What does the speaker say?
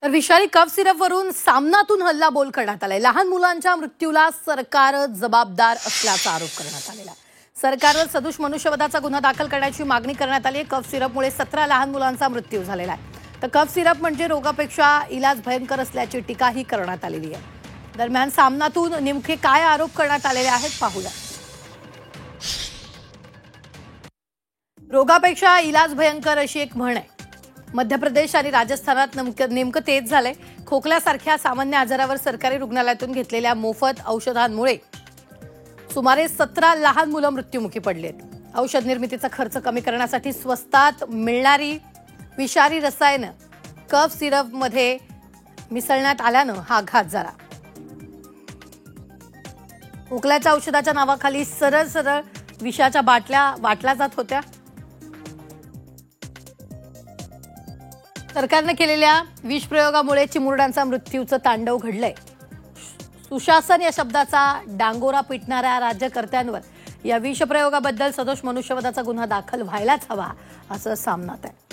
तर विषारी कफ सिरपवरून सामनातून हल्लाबोल करण्यात आलाय। लहान मुलांच्या मृत्यूला सरकार जबाबदार असल्याचा आरोप करण्यात आलेला आहे। सरकारवर सदोष मनुष्यवधाचा गुन्हा दाखल करण्याची मागणी करण्यात आली आहे। कफ सिरपमुळे 17 लहान मुलांचा मृत्यू झालेला आहे। तर कफ सिरप म्हणजे रोगापेक्षा इलाज भयंकर असल्याची टीकाही करण्यात आलेली आहे। दरम्यान सामनातून नेमके काय आरोप करण्यात आलेले आहेत पाहूया। रोगापेक्षा इलाज भयंकर अशी एक म्हण आहे। मध्य प्रदेश आणि राजस्थानात नेमकं तेच झालंय। खोकल्यासारख्या सामान्य आजारावर सरकारी रुग्णालयातून घेतलेल्या मोफत औषधांमुळे सुमारे 17 लहान मुलं मृत्युमुखी पडली आहेत। औषध निर्मितीचा खर्च कमी करण्यासाठी स्वस्तात मिळणारी विषारी रसायनं कफ सिरपमध्ये मिसळण्यात आल्यानं हा घात झाला। खोकल्याच्या औषधाच्या नावाखाली सरळ सरळ विषाच्या बाटल्या वाटल्या जात होत्या। सरकारने केलेल्या विषप्रयोगामुळे चिमुरड्यांचा मृत्यूचं तांडव घडलंय। सुशासन या शब्दाचा डांगोरा पिटणाऱ्या राज्यकर्त्यांवर या विषप्रयोगाबद्दल सदोष मनुष्यवधाचा गुन्हा दाखल व्हायलाच हवा असं सामनात आहे।